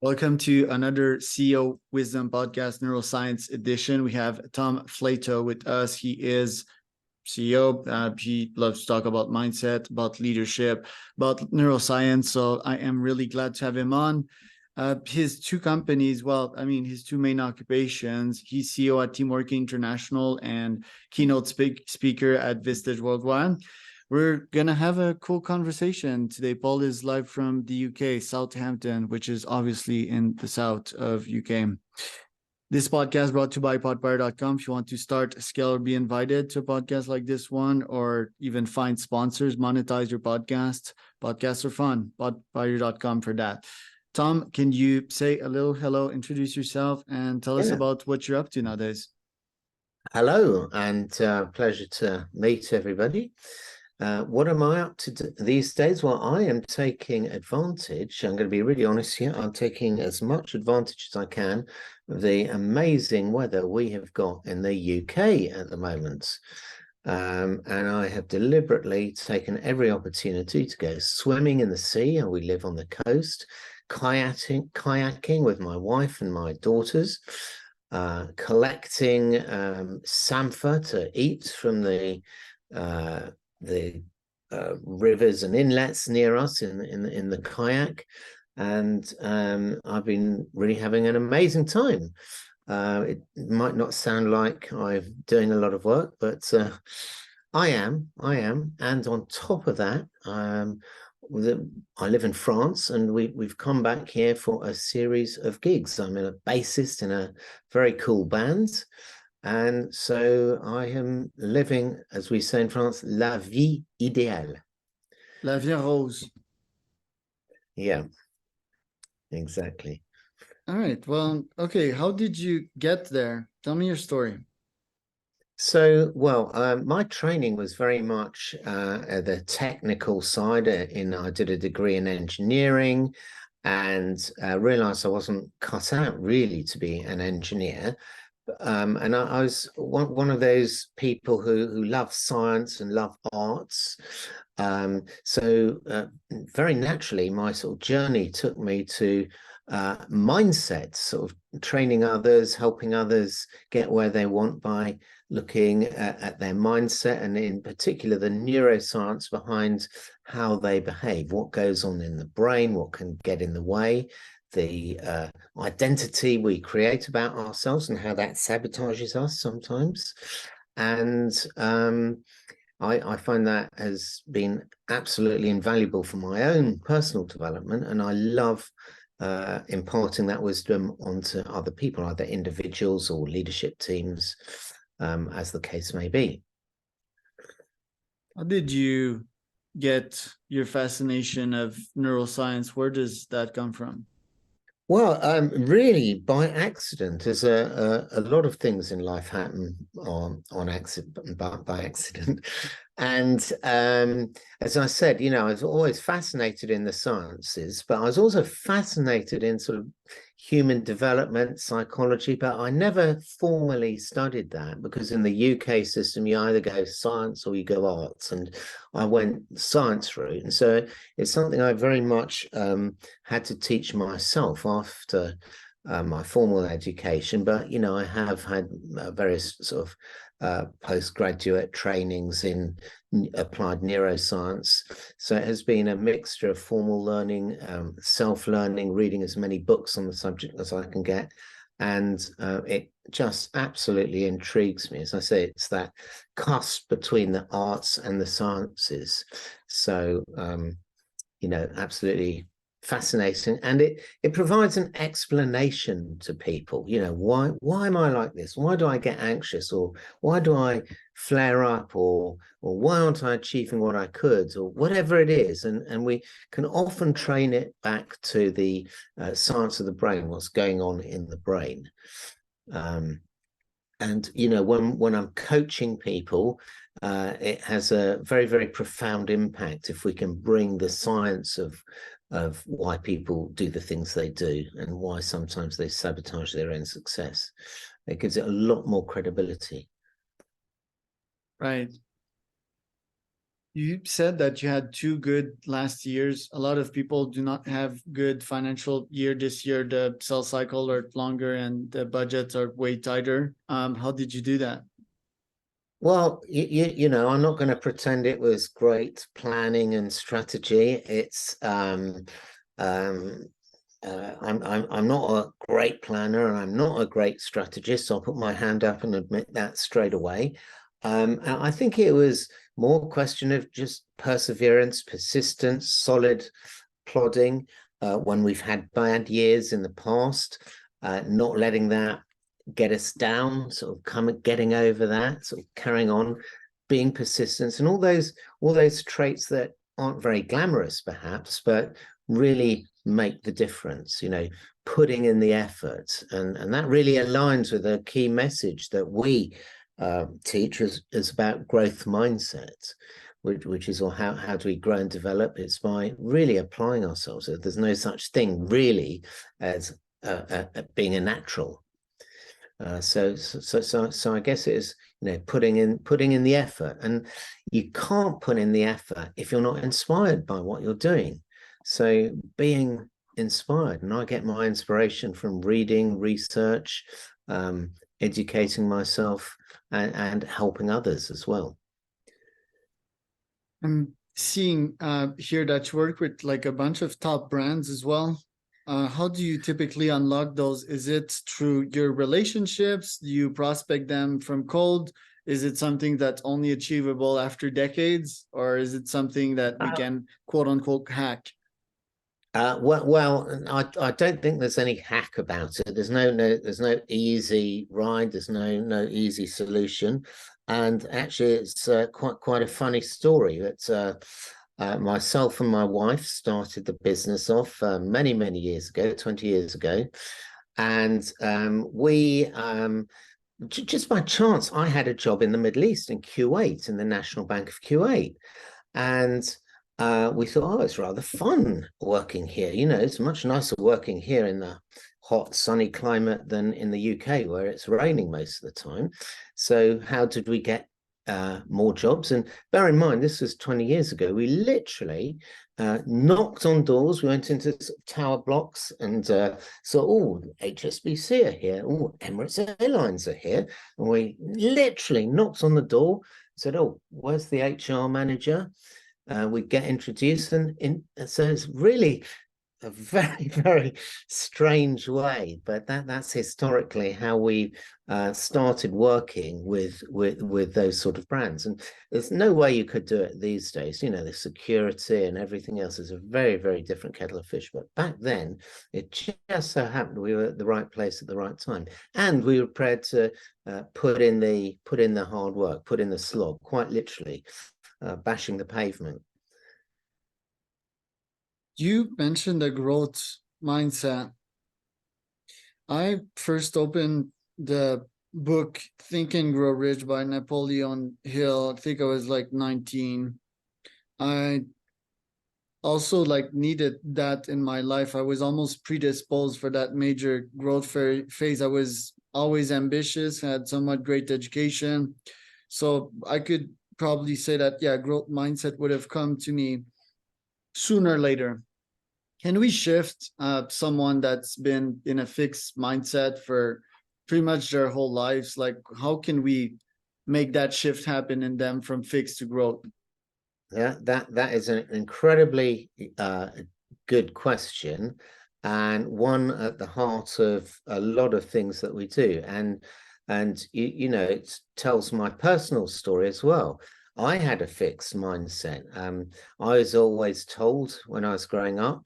Welcome to another CEO Wisdom Podcast, Neuroscience Edition. We have Tom Flatau with us. He is CEO. He loves to talk about mindset, about leadership, about neuroscience. So I am really glad to have him on. His two companies, his two main occupations, he's CEO at Teamworking International and keynote speaker at Vistage Worldwide. We're going to have a cool conversation today. Paul is live from the UK, Southampton, which is obviously in the south of UK. This podcast brought to you by podbuyer.com. If you want to start, scale, or be invited to a podcast like this one, or even find sponsors, monetize your podcast. Podcasts are fun. Podbuyer.com for that. Tom, can you say a little hello, introduce yourself, and tell us about what you're up to nowadays? Hello, and pleasure to meet everybody. What am I up to these days? Well, I am taking advantage. I'm going to be really honest here. I'm taking as much advantage as I can of the amazing weather we have got in the UK at the moment. And I have deliberately taken every opportunity to go swimming in the sea. We live on the coast, kayaking with my wife and my daughters, collecting samphire to eat from the rivers and inlets near us in the kayak, and I've been really having an amazing time. It might not sound like I'm doing a lot of work, but I am. And on top of that, I live in France, and we've come back here for a series of gigs. I'm a bassist in a very cool band. And so I am living, as we say in France, la vie idéale. La vie rose. Yeah, exactly. All right. Well, okay. How did you get there? Tell me your story. So, my training was very much at the technical side. I did a degree in engineering, and realized I wasn't cut out really to be an engineer. And I was one of those people who love science and love arts. So very naturally, my sort of journey took me to mindset, sort of training others, helping others get where they want by looking at their mindset, and in particular, the neuroscience behind how they behave, what goes on in the brain, what can get in the way, the identity we create about ourselves and how that sabotages us sometimes. And I find that has been absolutely invaluable for my own personal development, and I love imparting that wisdom onto other people, either individuals or leadership teams, as the case may be. How did you get your fascination of neuroscience? Where does that come from? Well, really by accident. There's a lot of things in life happen on accident, by accident. And as I said, I was always fascinated in the sciences, but I was also fascinated in sort of human development, psychology, but I never formally studied that, because in the UK system, you either go science or you go arts, and I went science route. And so it's something I very much had to teach myself after my formal education. But, I have had various sort of postgraduate trainings in applied neuroscience. So it has been a mixture of formal learning, self-learning, reading as many books on the subject as I can get. And it just absolutely intrigues me. As I say, it's that cusp between the arts and the sciences. So, absolutely fascinating, and it provides an explanation to people. Why am I like this? Why do I get anxious, or why do I flare up, or why aren't I achieving what I could, or whatever it is? And we can often train it back to the science of the brain, what's going on in the brain. And when I'm coaching people, it has a very, very profound impact if we can bring the science of why people do the things they do and why sometimes they sabotage their own success. It gives it a lot more credibility. Right. You said that you had two good last years. A lot of people do not have good financial year this year. The sales cycle are longer and the budgets are way tighter. How did you do that? Well, you know, I'm not going to pretend it was great planning and strategy. It's um, I'm not a great planner and I'm not a great strategist. So I'll put my hand up and admit that straight away. And I think it was more a question of just perseverance, persistence, solid plodding when we've had bad years in the past, not letting that get us down, sort of getting over that, sort of carrying on, being persistent, and all those traits that aren't very glamorous, perhaps, but really make the difference. You know, putting in the effort, and that really aligns with a key message that we teach is about growth mindset. Which is, or how do we grow and develop? It's by really applying ourselves. There's no such thing really as being a natural. So I guess it is, you know, putting in the effort, and you can't put in the effort if you're not inspired by what you're doing. So being inspired, and I get my inspiration from reading, research, educating myself, and helping others as well. I'm seeing here that you work with like a bunch of top brands as well. How do you typically unlock those? Is it through your relationships? Do you prospect them from cold? Is it something that's only achievable after decades, or is it something that we can quote unquote hack? Well, I don't think there's any hack about it. There's no easy ride. There's no easy solution. And actually, it's quite a funny story that myself and my wife started the business off many years ago, 20 years ago, and we just by chance I had a job in the Middle East in Kuwait, in the National Bank of Kuwait, and we thought, oh, it's rather fun working here. You know, it's much nicer working here in the hot, sunny climate than in the UK, where it's raining most of the time. So how did we get more jobs? And bear in mind, this was 20 years ago. We literally knocked on doors. We went into sort of tower blocks and saw, oh, HSBC are here. Oh, Emirates Airlines are here. And we literally knocked on the door, said, oh, where's the HR manager? We get introduced, and so it's really a very strange way, but that's historically how we started working with those sort of brands. And there's no way you could do it these days. You know, the security and everything else is a very different kettle of fish. But back then, it just so happened we were at the right place at the right time, and we were prepared to put in the hard work, put in the slog, quite literally. Bashing the pavement. You mentioned the growth mindset. I first opened the book Think and Grow Rich by Napoleon Hill. I think I was like 19. I also like needed that in my life. I was almost predisposed for that major growth phase. I was always ambitious, had somewhat great education. So I could probably say that, yeah, growth mindset would have come to me sooner or later. Can we shift someone that's been in a fixed mindset for pretty much their whole lives? Like, how can we make that shift happen in them from fixed to growth? Yeah, that is an incredibly good question, and one at the heart of a lot of things that we do. And you know, it tells my personal story as well. I had a fixed mindset. I was always told when I was growing up,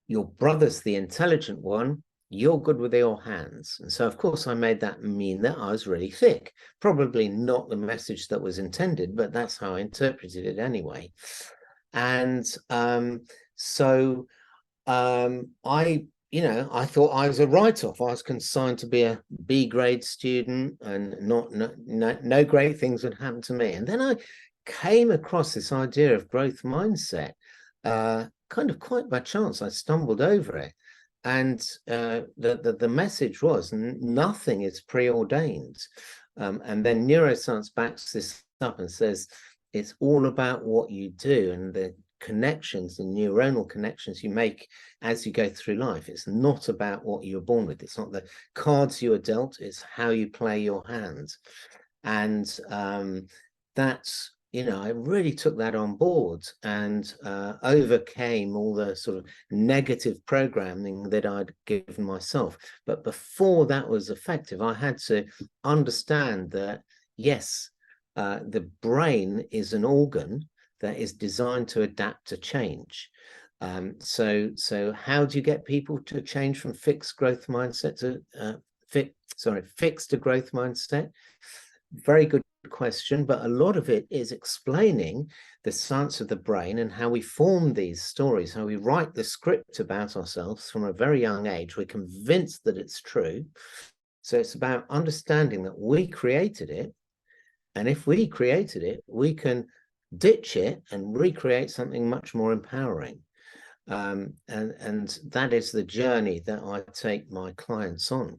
your brother's the intelligent one. You're good with your hands. And so, of course, I made that mean that I was really thick. Probably not the message that was intended, but that's how I interpreted it anyway. And I thought I was a write-off. I was consigned to be a B grade student, and no great things would happen to me. And then I came across this idea of growth mindset, kind of quite by chance. I stumbled over it. And the message was nothing is preordained. And then neuroscience backs this up and says it's all about what you do and the connections, the neuronal connections you make as you go through life. It's not about what you're born with. It's not the cards you are dealt, it's how you play your hands. And that's, I really took that on board and overcame all the sort of negative programming that I'd given myself. But before that was effective, I had to understand that, yes, the brain is an organ that is designed to adapt to change. So how do you get people to change from fixed growth mindset to fixed to growth mindset? Very good question, but a lot of it is explaining the science of the brain and how we form these stories, how we write the script about ourselves from a very young age. We're convinced that it's true. So it's about understanding that we created it. And if we created it, we can ditch it and recreate something much more empowering. And that is the journey that I take my clients on,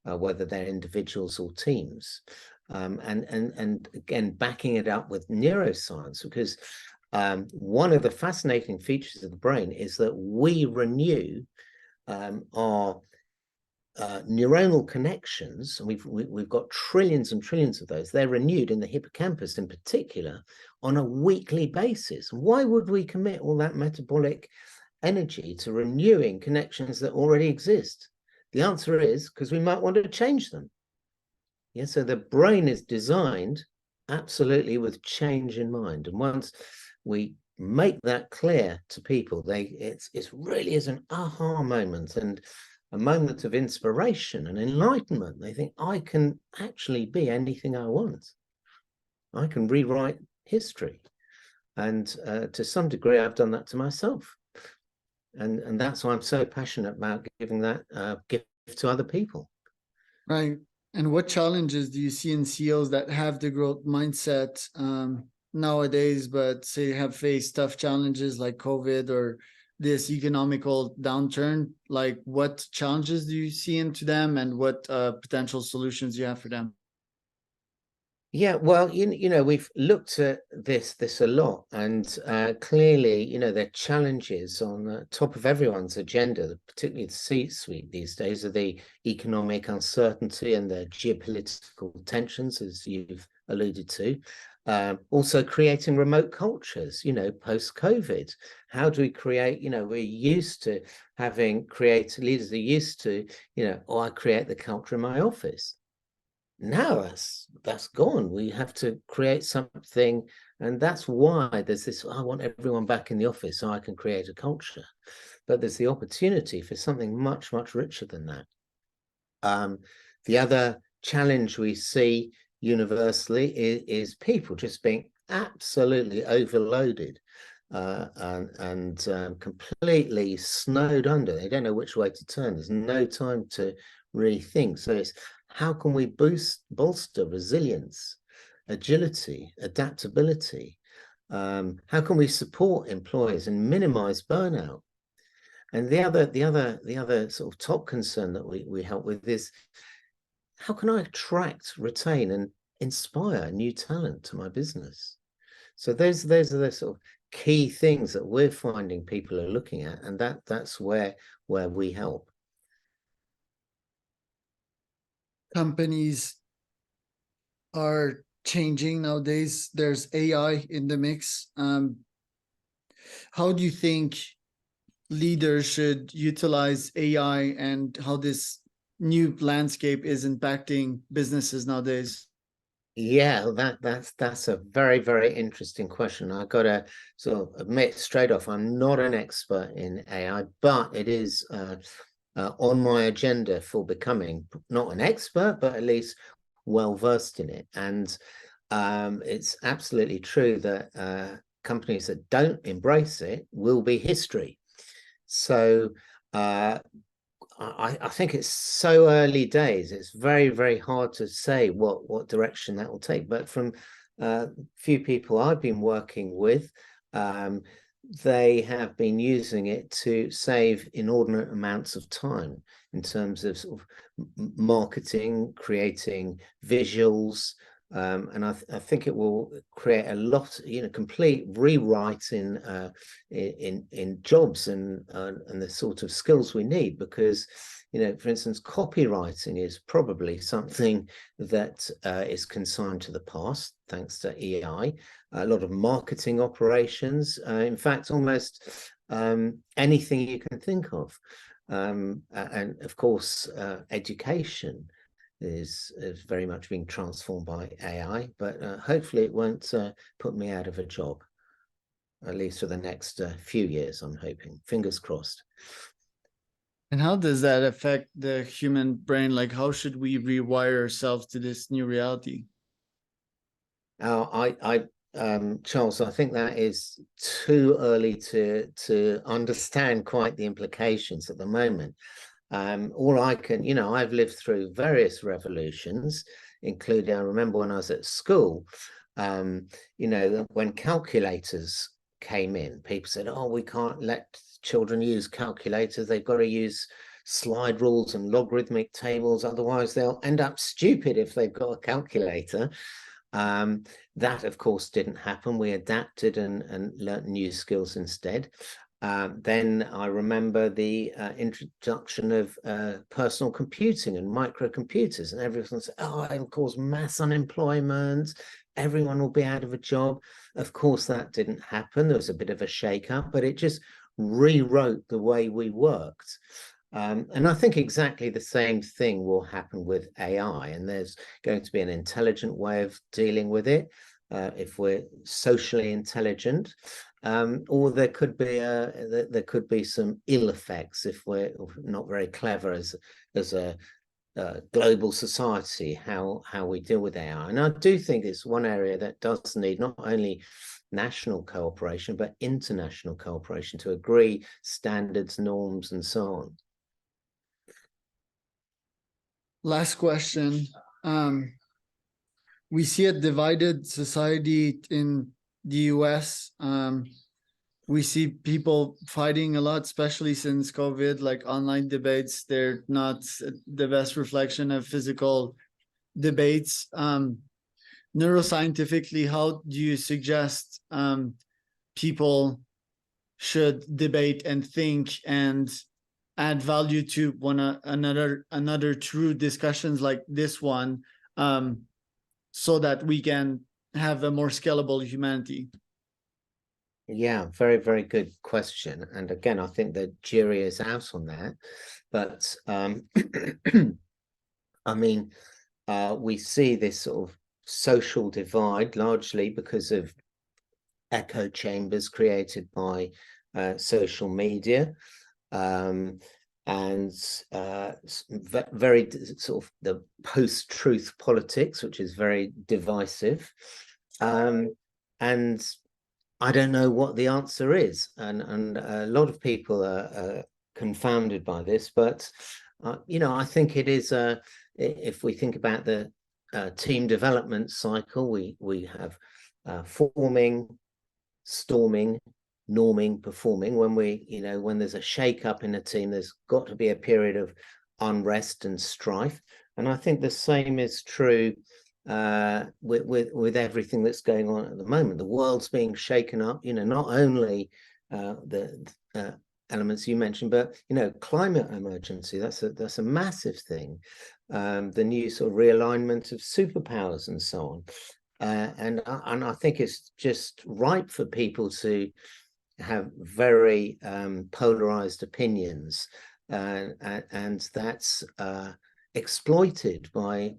whether they're individuals or teams. And again, backing it up with neuroscience, because one of the fascinating features of the brain is that we renew our neuronal connections, and we've got trillions and trillions of those. They're renewed in the hippocampus in particular on a weekly basis. Why would we commit all that metabolic energy to renewing connections that already exist? The answer is because we might want to change them. Yeah, so the brain is designed absolutely with change in mind. And once we make that clear to people, it's really is an aha moment and a moment of inspiration and enlightenment. They think, I can actually be anything I want. I can rewrite history. And to some degree, I've done that to myself. And that's why I'm so passionate about giving that gift to other people. Right. And what challenges do you see in CEOs that have the growth mindset nowadays, but say have faced tough challenges like COVID or this economical downturn? Like, what challenges do you see into them, and what potential solutions you have for them? Yeah, well, we've looked at this a lot, and clearly, there are challenges on the top of everyone's agenda, particularly the C-suite these days, are the economic uncertainty and the geopolitical tensions, as you've alluded to. Also creating remote cultures, post-COVID. How do we create, we're used to having creative leaders are used to, I create the culture in my office. Now that's gone. We have to create something, and that's why there's this, I want everyone back in the office so I can create a culture. But there's the opportunity for something much, much richer than that. The other challenge we see universally is people just being absolutely overloaded and completely snowed under. They don't know which way to turn. There's no time to really think. So it's, how can we bolster resilience, agility, adaptability? How can we support employees and minimize burnout? And the other sort of top concern that we help with is, how can I attract, retain, and inspire new talent to my business? So those are the sort of key things that we're finding people are looking at, and that's where we help. Companies are changing nowadays. There's AI in the mix. How do you think leaders should utilize AI, and how this new landscape is impacting businesses nowadays? Yeah, that's a very, very interesting question. I've got to sort of admit straight off, I'm not an expert in AI, but it is on my agenda for becoming not an expert, but at least well versed in it. And it's absolutely true that companies that don't embrace it will be history. So I think it's so early days. It's very, very hard to say what direction that will take. But from few people I've been working with, they have been using it to save inordinate amounts of time in terms of sort of marketing, creating visuals, And I think it will create a lot, complete rewrite in jobs and the sort of skills we need, because, for instance, copywriting is probably something that is consigned to the past, thanks to AI. A lot of marketing operations, in fact, almost anything you can think of. And of course, education is very much being transformed by AI, but hopefully it won't put me out of a job, at least for the next few years, I'm hoping. Fingers crossed. And how does that affect the human brain? Like, how should we rewire ourselves to this new reality? Charles, I think that is too early to understand quite the implications at the moment. All I can, I've lived through various revolutions, including, I remember when I was at school, when calculators came in, people said, oh, we can't let children use calculators. They've got to use slide rules and logarithmic tables. Otherwise, they'll end up stupid if they've got a calculator. That, of course, didn't happen. We adapted and learnt new skills instead. Then I remember the introduction of personal computing and microcomputers, and everyone said, oh, it'll cause mass unemployment. Everyone will be out of a job. Of course, that didn't happen. There was a bit of a shake-up, but it just rewrote the way we worked. And I think exactly the same thing will happen with AI, and there's going to be an intelligent way of dealing with it if we're socially intelligent, or there could be some ill effects if we're not very clever as a global society, how we deal with AI. And I do think it's one area that does need not only national cooperation but international cooperation to agree standards, norms, and so on. Last question. We see a divided society in the US. We see people fighting a lot, especially since COVID, like online debates. They're not the best reflection of physical debates. Neuroscientifically, how do you suggest people should debate and think and add value to one another through discussions like this one, so that we can have a more scalable humanity? Yeah, very, very good question. And again, I think the jury is out on that. But I mean, we see this sort of social divide largely because of echo chambers created by social media. And very sort of the post-truth politics, which is very divisive. And I don't know what the answer is. And a lot of people are confounded by this, but I think it is, if we think about the team development cycle, we have forming, storming, norming, performing. When there's a shake-up in a team, there's got to be a period of unrest and strife. And I think the same is true with everything that's going on at the moment. The world's being shaken up, not only the elements you mentioned, but climate emergency, that's a massive thing. The new sort of realignment of superpowers and so on. And I think it's just ripe for people to have very polarized opinions, and that's exploited by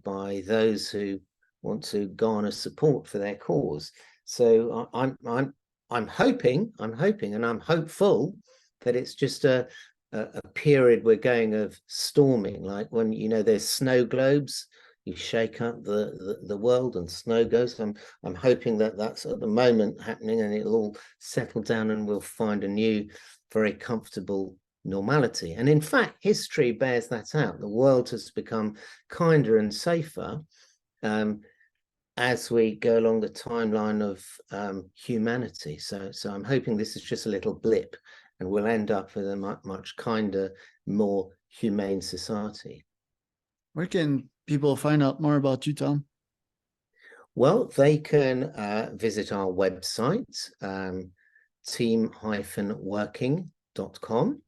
those who want to garner support for their cause. So I'm hoping, and I'm hopeful that it's just a period we're going of storming, like when there's snow globes. You shake up the world and snow goes. I'm hoping that that's at the moment happening, and it'll all settle down and we'll find a new, very comfortable normality. And in fact, history bears that out. The world has become kinder and safer as we go along the timeline of humanity. So I'm hoping this is just a little blip, and we'll end up with a much kinder, more humane society. Where can people find out more about you, Tom? Well, they can visit our website, team-working.com.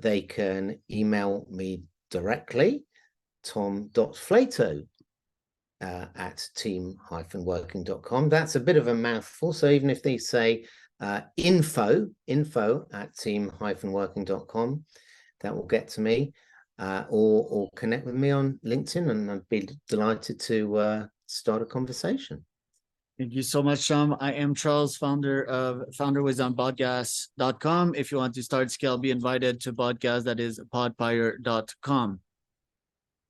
They can email me directly, tom.flatau at team-working.com. That's a bit of a mouthful. So even if they say info at team-working.com, that will get to me, or connect with me on LinkedIn, and I'd be delighted to start a conversation. Thank you so much, Tom. I am Charles, founder of founderwisdompodcast.com. If you want to start scale, be invited to podcast, that is podpire.com.